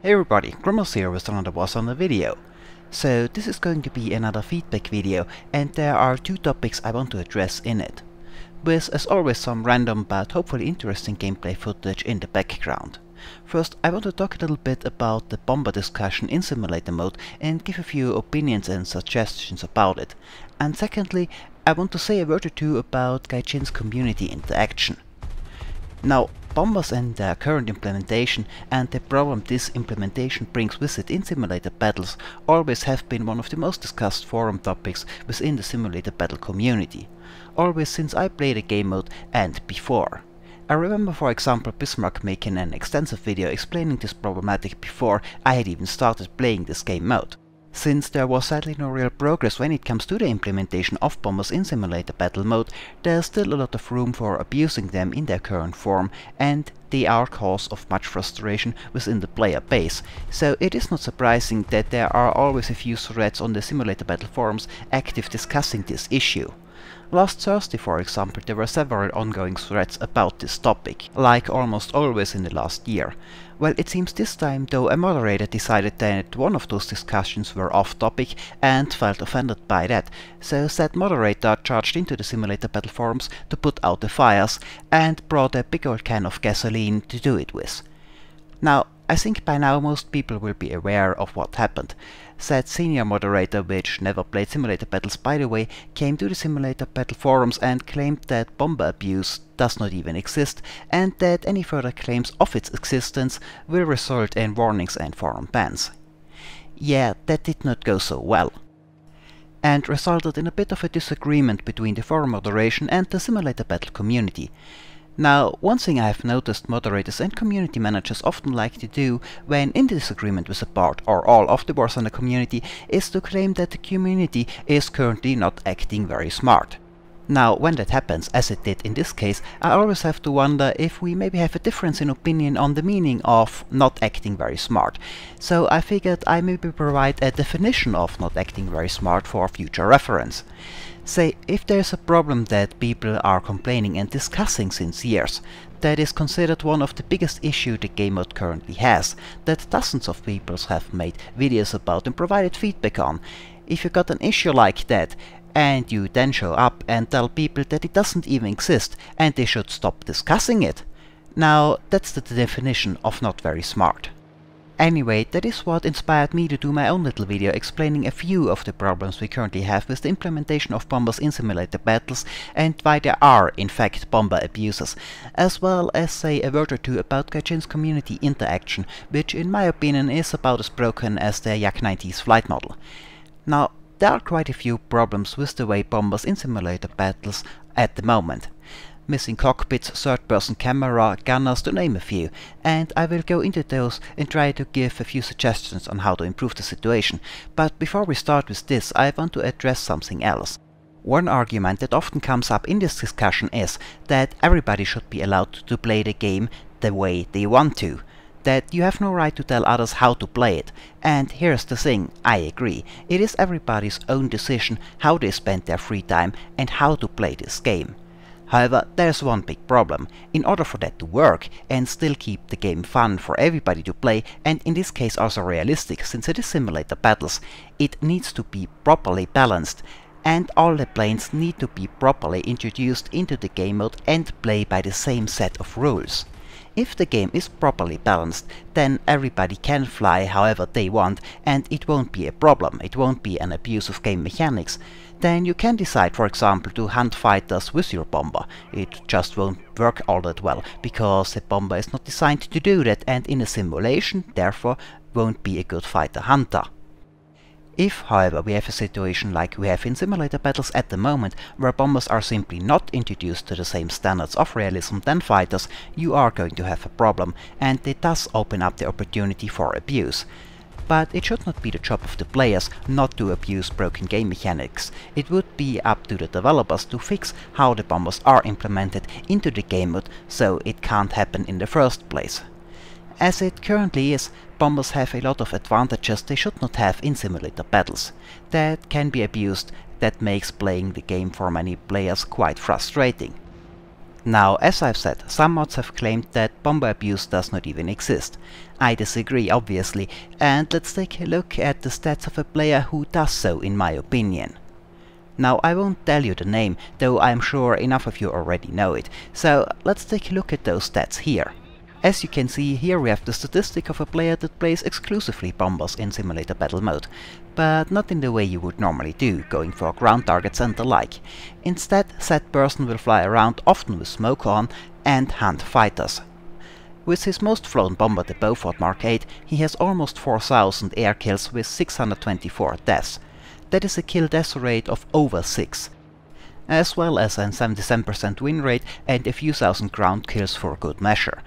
Hey everybody, Grimmels here with another Was on the video. So this is going to be another feedback video, and there are two topics I want to address in it, with as always some random but hopefully interesting gameplay footage in the background. First, I want to talk a little bit about the bomber discussion in simulator mode and give a few opinions and suggestions about it. And secondly, I want to say a word or two about Gaijin's community interaction. Now, bombers and their current implementation and the problem this implementation brings with it in simulator battles always have been one of the most discussed forum topics within the simulator battle community, always since I played the game mode and before. I remember, for example, Bismarck making an extensive video explaining this problematic before I had even started playing this game mode. Since there was sadly no real progress when it comes to the implementation of bombers in simulator battle mode, there's still a lot of room for abusing them in their current form, and they are cause of much frustration within the player base, so it is not surprising that there are always a few threads on the simulator battle forums active discussing this issue. Last Thursday, for example, there were several ongoing threads about this topic, like almost always in the last year. Well, it seems this time, though, a moderator decided that one of those discussions were off topic and felt offended by that, so said moderator charged into the simulator battle forums to put out the fires and brought a big old can of gasoline to do it with. Now, I think by now most people will be aware of what happened. Said senior moderator, which never played simulator battles by the way, came to the simulator battle forums and claimed that bomber abuse does not even exist, and that any further claims of its existence will result in warnings and forum bans. Yeah, that did not go so well, and resulted in a bit of a disagreement between the forum moderation and the simulator battle community. Now, one thing I have noticed moderators and community managers often like to do when in disagreement with a part or all of the Wars on the community is to claim that the community is currently not acting very smart. Now, when that happens, as it did in this case, I always have to wonder if we maybe have a difference in opinion on the meaning of not acting very smart. So I figured I maybe provide a definition of not acting very smart for future reference. Say, if there's a problem that people are complaining and discussing since years, that is considered one of the biggest issues the game mode currently has, that dozens of people have made videos about and provided feedback on. If you got an issue like that, and you then show up and tell people that it doesn't even exist and they should stop discussing it, now that's the definition of not very smart. Anyway, that is what inspired me to do my own little video explaining a few of the problems we currently have with the implementation of bombers in simulator battles and why there are in fact bomber abusers, as well as say a word or two about Gaijin's community interaction, which in my opinion is about as broken as the Yak 90's flight model. Now, there are quite a few problems with the way bombers in simulator battles at the moment. Missing cockpits, third-person camera, gunners, to name a few, and I will go into those and try to give a few suggestions on how to improve the situation. But before we start with this, I want to address something else. One argument that often comes up in this discussion is that everybody should be allowed to play the game the way they want to, that you have no right to tell others how to play it. And here's the thing, I agree, it is everybody's own decision how they spend their free time and how to play this game. However, there's one big problem. In order for that to work and still keep the game fun for everybody to play, and in this case also realistic since it is simulator battles, it needs to be properly balanced, and all the planes need to be properly introduced into the game mode and play by the same set of rules. If the game is properly balanced, then everybody can fly however they want and it won't be a problem, it won't be an abuse of game mechanics. Then you can decide, for example, to hunt fighters with your bomber. It just won't work all that well, because a bomber is not designed to do that and in a simulation, therefore, won't be a good fighter-hunter. If, however, we have a situation like we have in simulator battles at the moment, where bombers are simply not introduced to the same standards of realism than fighters, you are going to have a problem, and it does open up the opportunity for abuse. But it should not be the job of the players not to abuse broken game mechanics. It would be up to the developers to fix how the bombers are implemented into the game mode so it can't happen in the first place. As it currently is, bombers have a lot of advantages they should not have in simulator battles. That can be abused, that makes playing the game for many players quite frustrating. Now, as I've said, some mods have claimed that bomber abuse does not even exist. I disagree, obviously, and let's take a look at the stats of a player who does so, in my opinion. Now, I won't tell you the name, though I'm sure enough of you already know it, so let's take a look at those stats here. As you can see, here we have the statistic of a player that plays exclusively bombers in simulator battle mode, but not in the way you would normally do, going for ground targets and the like. Instead, said person will fly around, often with smoke on, and hunt fighters. With his most flown bomber, the Beaufort Mark 8, he has almost 4000 air kills with 624 deaths. That is a kill-death rate of over 6, as well as a 77% win rate and a few thousand ground kills for good measure.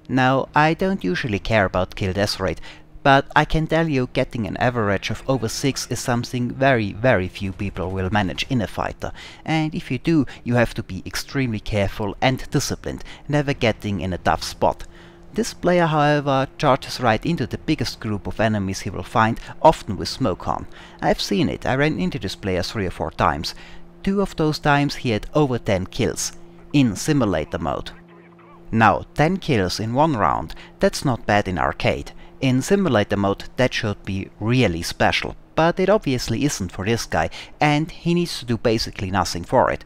Now, I don't usually care about kill-death rate, but I can tell you getting an average of over 6 is something very few people will manage in a fighter, and if you do, you have to be extremely careful and disciplined, never getting in a tough spot. This player, however, charges right into the biggest group of enemies he will find, often with smoke on. I've seen it, I ran into this player 3 or 4 times. 2 of those times he had over 10 kills, in simulator mode. Now, 10 kills in one round, that's not bad in arcade. In simulator mode that should be really special, but it obviously isn't for this guy, and he needs to do basically nothing for it.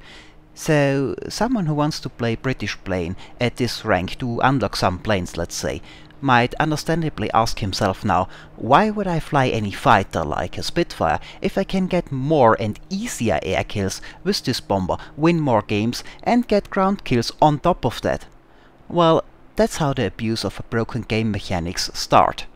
So, someone who wants to play British plane at this rank to unlock some planes, let's say, might understandably ask himself now, why would I fly any fighter like a Spitfire if I can get more and easier air kills with this bomber, win more games and get ground kills on top of that? Well, that's how the abuse of broken game mechanics start.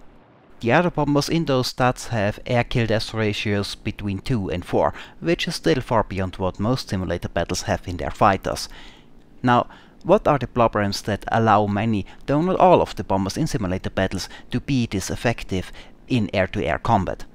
The other bombers in those stats have air kill death ratios between 2 and 4, which is still far beyond what most simulator battles have in their fighters. Now, what are the problems that allow many, though not all of the bombers in simulator battles to be this effective in air-to-air combat?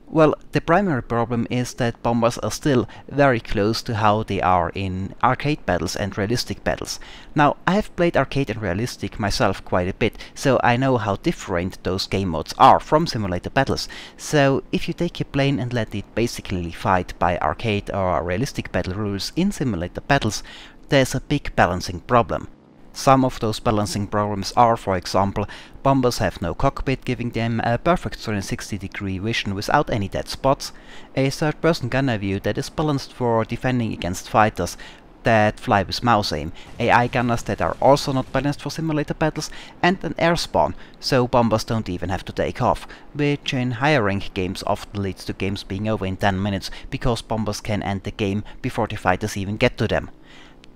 Well, the primary problem is that bombers are still very close to how they are in arcade battles and realistic battles. Now, I have played arcade and realistic myself quite a bit, so I know how different those game modes are from simulator battles. So, if you take a plane and let it basically fight by arcade or realistic battle rules in simulator battles, there's a big balancing problem. Some of those balancing problems are, for example, bombers have no cockpit, giving them a perfect 360-degree vision without any dead spots, a third-person gunner view that is balanced for defending against fighters that fly with mouse aim, AI gunners that are also not balanced for simulator battles, and an air spawn, so bombers don't even have to take off, which in higher rank games often leads to games being over in 10 minutes, because bombers can end the game before the fighters even get to them.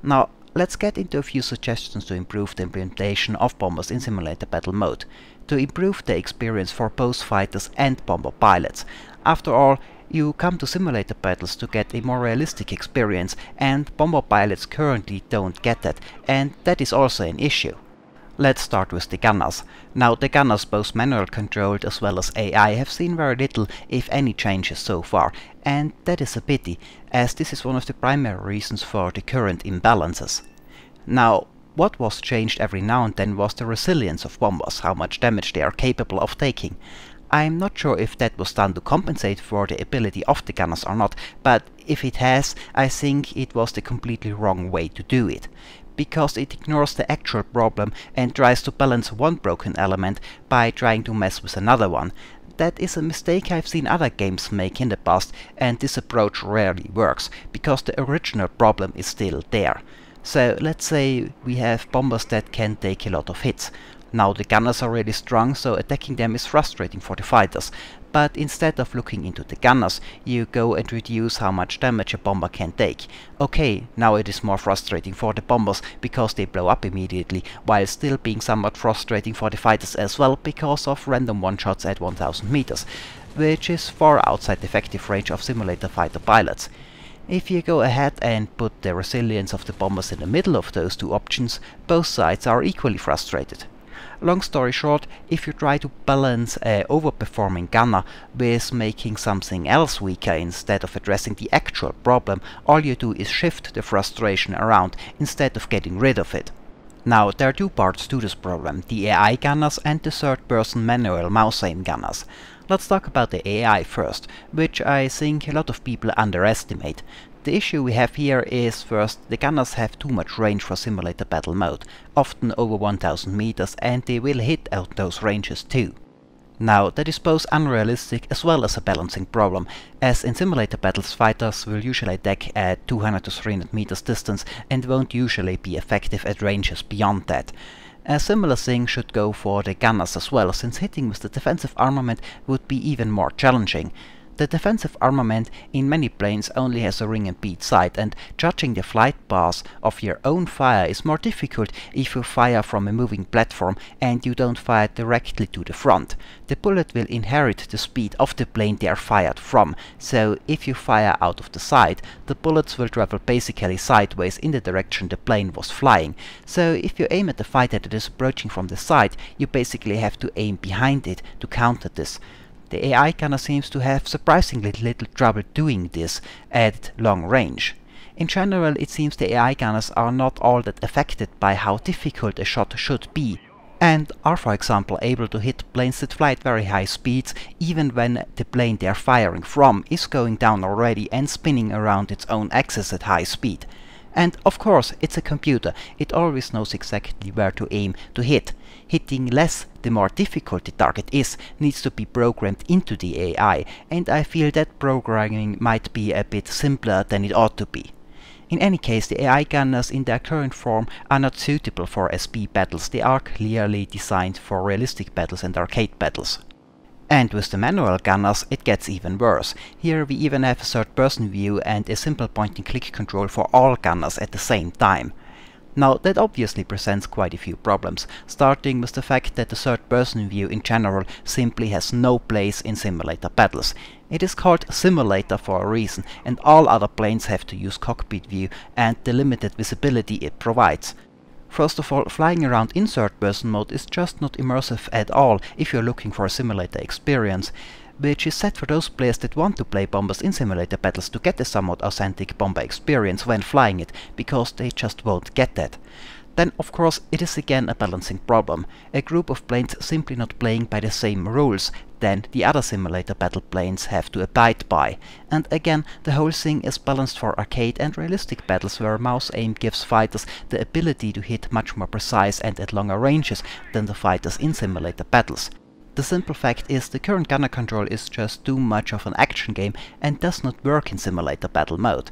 Now, let's get into a few suggestions to improve the implementation of bombers in simulator battle mode, to improve the experience for both fighters and bomber pilots. After all, you come to simulator battles to get a more realistic experience, and bomber pilots currently don't get that, and that is also an issue. Let's start with the gunners. Now, the gunners, both manual controlled as well as AI, have seen very little, if any, changes so far, and that is a pity, as this is one of the primary reasons for the current imbalances. Now, what was changed every now and then was the resilience of bombers, how much damage they are capable of taking. I'm not sure if that was done to compensate for the ability of the gunners or not, but if it has, I think it was the completely wrong way to do it, because it ignores the actual problem and tries to balance one broken element by trying to mess with another one. That is a mistake I've seen other games make in the past, and this approach rarely works, because the original problem is still there. So let's say we have bombers that can take a lot of hits. Now the gunners are really strong, so attacking them is frustrating for the fighters. But instead of looking into the gunners, you go and reduce how much damage a bomber can take. Okay, now it is more frustrating for the bombers, because they blow up immediately, while still being somewhat frustrating for the fighters as well, because of random one-shots at 1000 meters, which is far outside the effective range of simulator fighter pilots. If you go ahead and put the resilience of the bombers in the middle of those two options, both sides are equally frustrated. Long story short, if you try to balance an overperforming gunner with making something else weaker instead of addressing the actual problem, all you do is shift the frustration around instead of getting rid of it. Now, there are two parts to this problem, the AI gunners and the third-person manual mouse-aim gunners. Let's talk about the AI first, which I think a lot of people underestimate. The issue we have here is, first, the gunners have too much range for simulator battle mode, often over 1000 meters, and they will hit out those ranges too. Now, that is both unrealistic as well as a balancing problem, as in simulator battles fighters will usually attack at 200 to 300 meters distance and won't usually be effective at ranges beyond that. A similar thing should go for the gunners as well, since hitting with the defensive armament would be even more challenging. The defensive armament in many planes only has a ring and bead sight, and judging the flight paths of your own fire is more difficult if you fire from a moving platform and you don't fire directly to the front. The bullet will inherit the speed of the plane they are fired from, so if you fire out of the side, the bullets will travel basically sideways in the direction the plane was flying. So if you aim at the fighter that is approaching from the side, you basically have to aim behind it to counter this. The AI gunner seems to have surprisingly little trouble doing this at long range. In general, it seems the AI gunners are not all that affected by how difficult a shot should be, and are, for example, able to hit planes that fly at very high speeds even when the plane they are firing from is going down already and spinning around its own axis at high speed. And of course, it's a computer, it always knows exactly where to aim to hit. Hitting less the more difficult the target is needs to be programmed into the AI, and I feel that programming might be a bit simpler than it ought to be. In any case, the AI gunners in their current form are not suitable for SP battles, they are clearly designed for realistic battles and arcade battles. And with the manual gunners it gets even worse. Here we even have a third-person view and a simple point-and-click control for all gunners at the same time. Now that obviously presents quite a few problems, starting with the fact that the third-person view in general simply has no place in simulator battles. It is called simulator for a reason, and all other planes have to use cockpit view and the limited visibility it provides. First of all, flying around in third-person mode is just not immersive at all if you're looking for a simulator experience, which is set for those players that want to play bombers in simulator battles to get a somewhat authentic bomber experience when flying it, because they just won't get that. Then of course it is again a balancing problem, a group of planes simply not playing by the same rules than the other simulator battle planes have to abide by. And again, the whole thing is balanced for arcade and realistic battles where mouse aim gives fighters the ability to hit much more precise and at longer ranges than the fighters in simulator battles. The simple fact is the current gunner control is just too much of an action game and does not work in simulator battle mode.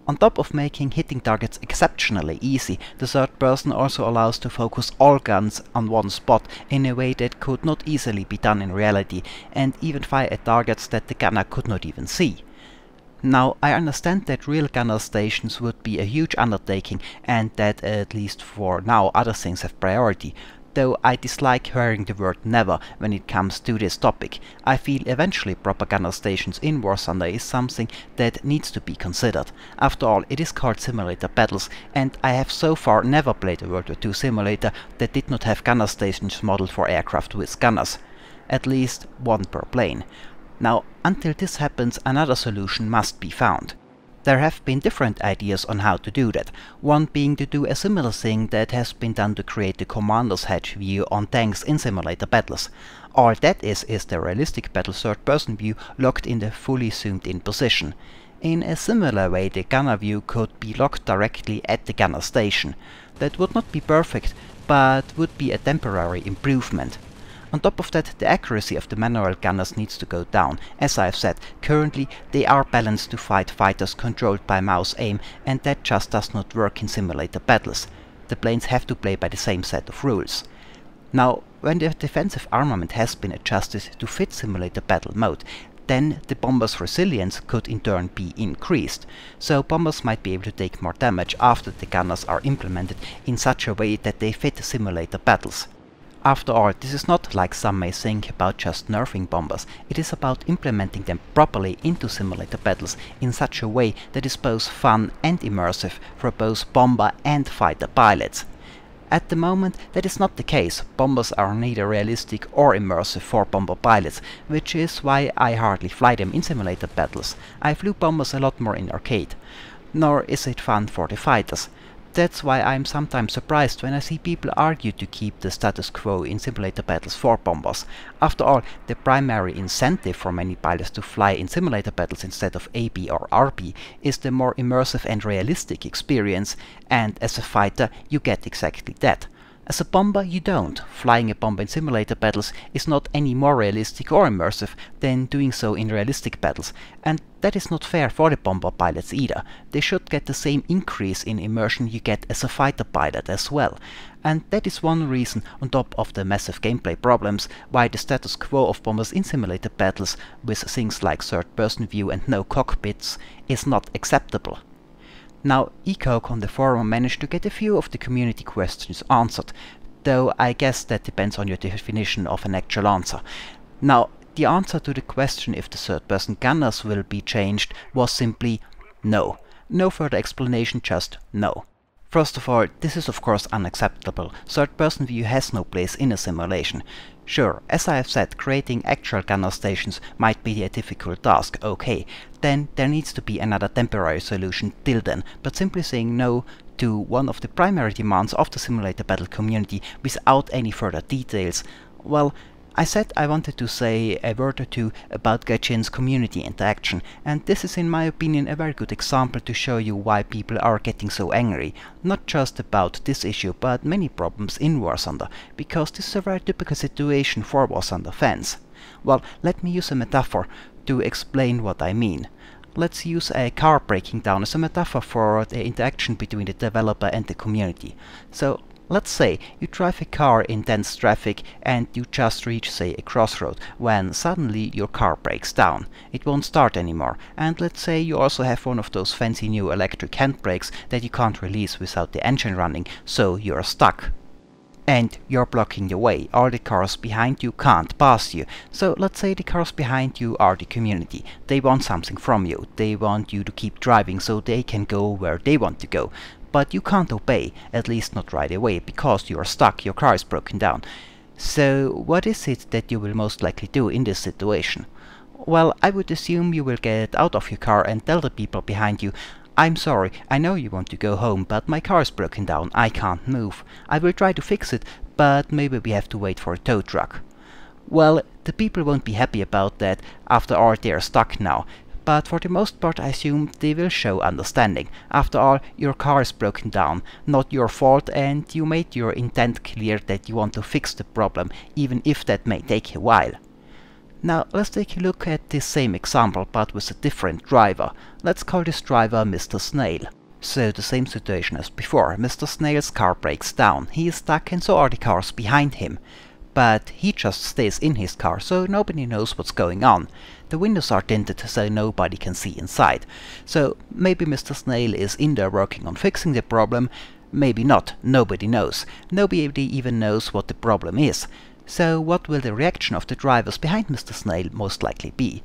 On top of making hitting targets exceptionally easy, the third person also allows to focus all guns on one spot in a way that could not easily be done in reality, and even fire at targets that the gunner could not even see. Now, I understand that real gunner stations would be a huge undertaking and that, at least for now, other things have priority. Though I dislike hearing the word never when it comes to this topic. I feel eventually proper gunner stations in War Thunder is something that needs to be considered. After all, it is called simulator battles, and I have so far never played a World War II simulator that did not have gunner stations modeled for aircraft with gunners. At least one per plane. Now, until this happens, another solution must be found. There have been different ideas on how to do that, one being to do a similar thing that has been done to create the commander's hatch view on tanks in simulator battles. All that is the realistic battle third-person view locked in the fully zoomed-in position. In a similar way, the gunner view could be locked directly at the gunner station. That would not be perfect, but would be a temporary improvement. On top of that, the accuracy of the manual gunners needs to go down. As I've said, currently they are balanced to fight fighters controlled by mouse aim, and that just does not work in simulator battles. The planes have to play by the same set of rules. Now, when the defensive armament has been adjusted to fit simulator battle mode, then the bomber's resilience could in turn be increased, so bombers might be able to take more damage after the gunners are implemented in such a way that they fit simulator battles. After all, this is not like some may think about just nerfing bombers, it is about implementing them properly into simulator battles in such a way that is both fun and immersive for both bomber and fighter pilots. At the moment that is not the case, bombers are neither realistic or immersive for bomber pilots, which is why I hardly fly them in simulator battles. I flew bombers a lot more in arcade. Nor is it fun for the fighters. That's why I'm sometimes surprised when I see people argue to keep the status quo in simulator battles for bombers. After all, the primary incentive for many pilots to fly in simulator battles instead of AB or RB is the more immersive and realistic experience, and as a fighter you get exactly that. As a bomber you don't. Flying a bomber in simulator battles is not any more realistic or immersive than doing so in realistic battles, and that is not fair for the bomber pilots either. They should get the same increase in immersion you get as a fighter pilot as well. And that is one reason, on top of the massive gameplay problems, why the status quo of bombers in simulator battles with things like third-person view and no cockpits is not acceptable. Now, Ecoke on the forum managed to get a few of the community questions answered, though I guess that depends on your definition of an actual answer. Now, the answer to the question if the third-person gunners will be changed was simply no. No further explanation, just no. First of all, this is of course unacceptable. Third-person view has no place in a simulation. Sure, as I have said, creating actual gunner stations might be a difficult task, okay. Then there needs to be another temporary solution till then, but simply saying no to one of the primary demands of the simulator battle community without any further details, well, I said I wanted to say a word or two about Gaijin's community interaction, and this is in my opinion a very good example to show you why people are getting so angry. Not just about this issue, but many problems in War Thunder, because this is a very typical situation for War Thunder fans. Well, let me use a metaphor to explain what I mean. Let's use a car breaking down as a metaphor for the interaction between the developer and the community. So, let's say you drive a car in dense traffic and you just reach, say, a crossroad, when suddenly your car breaks down. It won't start anymore, and let's say you also have one of those fancy new electric handbrakes that you can't release without the engine running, so you're stuck. And you're blocking the way. All the cars behind you can't pass you. So let's say the cars behind you are the community. They want something from you. They want you to keep driving so they can go where they want to go. But you can't obey, at least not right away, because you are stuck, your car is broken down. So what is it that you will most likely do in this situation? Well, I would assume you will get out of your car and tell the people behind you, I'm sorry, I know you want to go home, but my car is broken down, I can't move. I will try to fix it, but maybe we have to wait for a tow truck. Well, the people won't be happy about that, after all they are stuck now. But for the most part I assume they will show understanding. After all, your car is broken down, not your fault, and you made your intent clear that you want to fix the problem, even if that may take a while. Now let's take a look at this same example, but with a different driver. Let's call this driver Mr. Snail. So the same situation as before. Mr. Snail's car breaks down. He is stuck and so are the cars behind him. But he just stays in his car, so nobody knows what's going on. The windows are tinted so nobody can see inside. So maybe Mr. Snail is in there working on fixing the problem, maybe not, nobody knows. Nobody even knows what the problem is. So what will the reaction of the drivers behind Mr. Snail most likely be?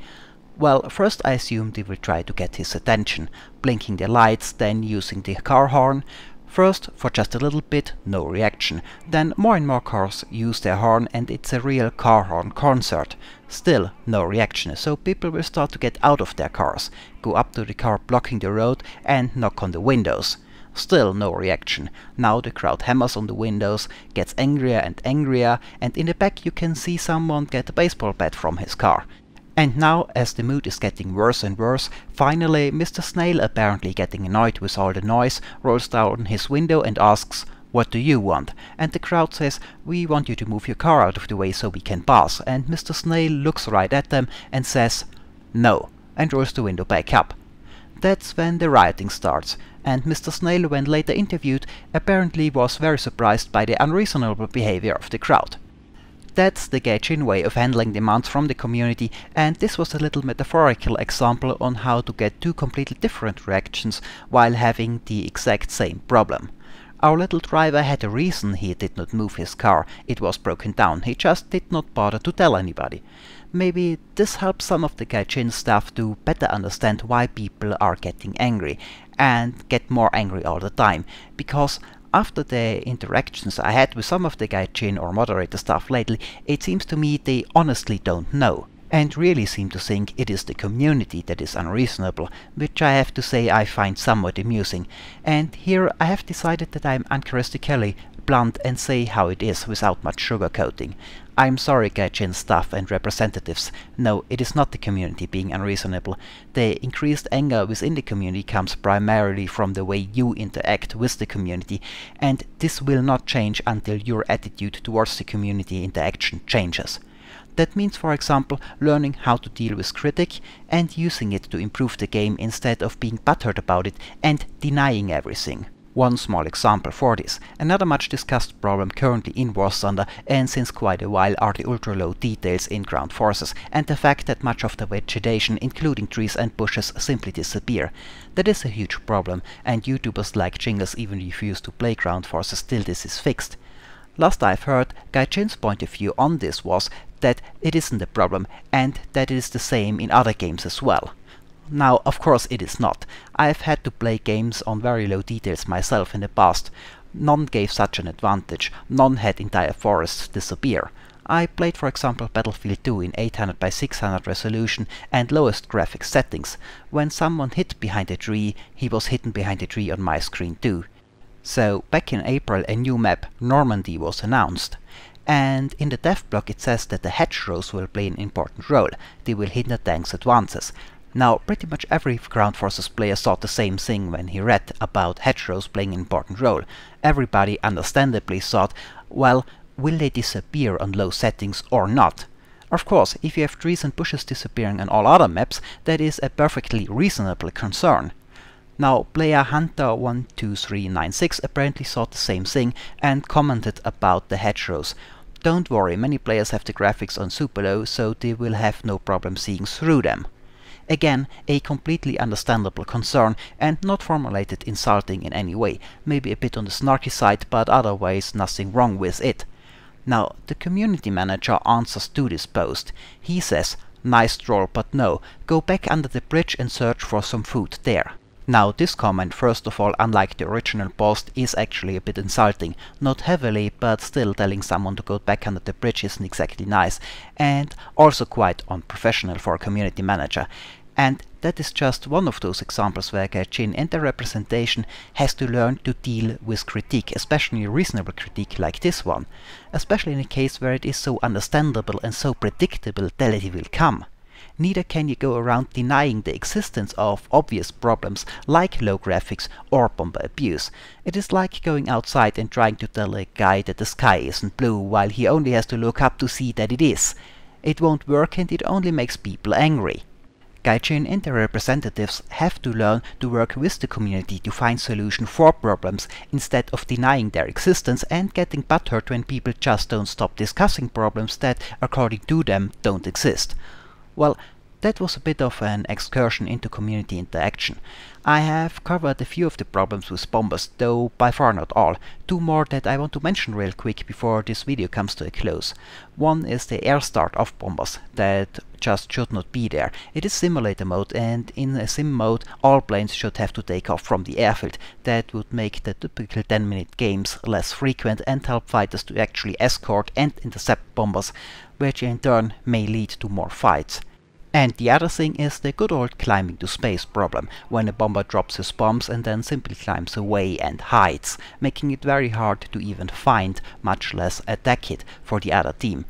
Well, first I assume they will try to get his attention, blinking their lights, then using the car horn. First, for just a little bit, no reaction. Then more and more cars use their horn and it's a real car horn concert. Still no reaction, so people will start to get out of their cars, go up to the car blocking the road and knock on the windows. Still no reaction. Now the crowd hammers on the windows, gets angrier and angrier, and in the back you can see someone get a baseball bat from his car. And now, as the mood is getting worse and worse, finally Mr. Snail, apparently getting annoyed with all the noise, rolls down his window and asks, "What do you want?" And the crowd says, "We want you to move your car out of the way so we can pass." And Mr. Snail looks right at them and says, "No," and rolls the window back up. That's when the rioting starts, and Mr. Snail, when later interviewed, apparently was very surprised by the unreasonable behavior of the crowd. That's the Gaijin way of handling demands from the community, and this was a little metaphorical example on how to get two completely different reactions while having the exact same problem. Our little driver had a reason he did not move his car. It was broken down. He just did not bother to tell anybody. Maybe this helps some of the Gaijin staff to better understand why people are getting angry, and get more angry all the time, because after the interactions I had with some of the Gaijin or moderator staff lately, it seems to me they honestly don't know. and really seem to think it is the community that is unreasonable, which I have to say I find somewhat amusing. And here I have decided that I am uncharacteristically blunt and say how it is without much sugarcoating. I'm sorry, Gaijin staff and representatives. No, it is not the community being unreasonable. The increased anger within the community comes primarily from the way you interact with the community, and this will not change until your attitude towards the community interaction changes. That means, for example, learning how to deal with critique and using it to improve the game instead of being butthurt about it and denying everything. One small example for this. Another much discussed problem currently in War Thunder and since quite a while are the ultra low details in ground forces and the fact that much of the vegetation, including trees and bushes, simply disappear. That is a huge problem, and YouTubers like Jingles even refuse to play ground forces till this is fixed. Last I've heard, Gaijin's point of view on this was that it isn't a problem and that it is the same in other games as well. Now, of course it is not. I have had to play games on very low details myself in the past. None gave such an advantage, none had entire forests disappear. I played, for example, Battlefield 2 in 800 by 600 resolution and lowest graphics settings. When someone hid behind a tree, he was hidden behind a tree on my screen too. So, back in April a new map, Normandy, was announced. And in the dev block it says that the hedgerows will play an important role. They will hinder tanks' advances. Now, pretty much every ground forces player thought the same thing when he read about hedgerows playing an important role. Everybody understandably thought, well, will they disappear on low settings or not? Of course, if you have trees and bushes disappearing on all other maps, that is a perfectly reasonable concern. Now, player Hunter12396 apparently thought the same thing and commented about the hedgerows. Don't worry, many players have the graphics on super low, so they will have no problem seeing through them. Again, a completely understandable concern and not formulated insulting in any way, maybe a bit on the snarky side, but otherwise nothing wrong with it. Now, the community manager answers to this post. He says, "Nice troll, but no, go back under the bridge and search for some food there." Now, this comment, first of all, unlike the original post, is actually a bit insulting. Not heavily, but still telling someone to go back under the bridge isn't exactly nice, and also quite unprofessional for a community manager. And that is just one of those examples where Gaijin and the representation has to learn to deal with critique, especially reasonable critique like this one. Especially in a case where it is so understandable and so predictable that it will come. Neither can you go around denying the existence of obvious problems like low graphics or bomber abuse. It is like going outside and trying to tell a guy that the sky isn't blue while he only has to look up to see that it is. It won't work and it only makes people angry. Gaijin and their representatives have to learn to work with the community to find solutions for problems instead of denying their existence and getting butthurt when people just don't stop discussing problems that, according to them, don't exist. Well, that was a bit of an excursion into community interaction. I have covered a few of the problems with bombers, though by far not all. Two more that I want to mention real quick before this video comes to a close. One is the air start of bombers, that just should not be there. It is simulator mode, and in a sim mode all planes should have to take off from the airfield. That would make the typical 10-minute games less frequent and help fighters to actually escort and intercept bombers, which in turn may lead to more fights. And the other thing is the good old climbing to space problem, when a bomber drops his bombs and then simply climbs away and hides, making it very hard to even find, much less attack it, for the other team.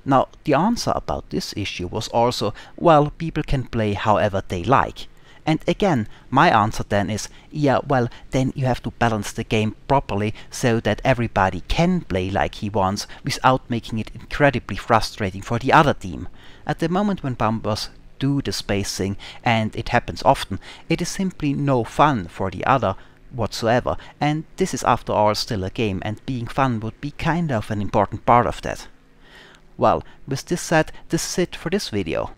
Now, the answer about this issue was also, well, people can play however they like. And again, my answer then is, yeah, well, then you have to balance the game properly so that everybody can play like he wants without making it incredibly frustrating for the other team. At the moment when bombers do the space thing, and it happens often, it is simply no fun for the other whatsoever, and this is after all still a game, and being fun would be kind of an important part of that. Well, with this said, this is it for this video.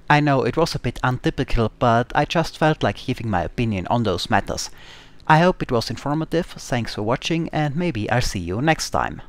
I know it was a bit untypical, but I just felt like giving my opinion on those matters. I hope it was informative, thanks for watching, and maybe I'll see you next time.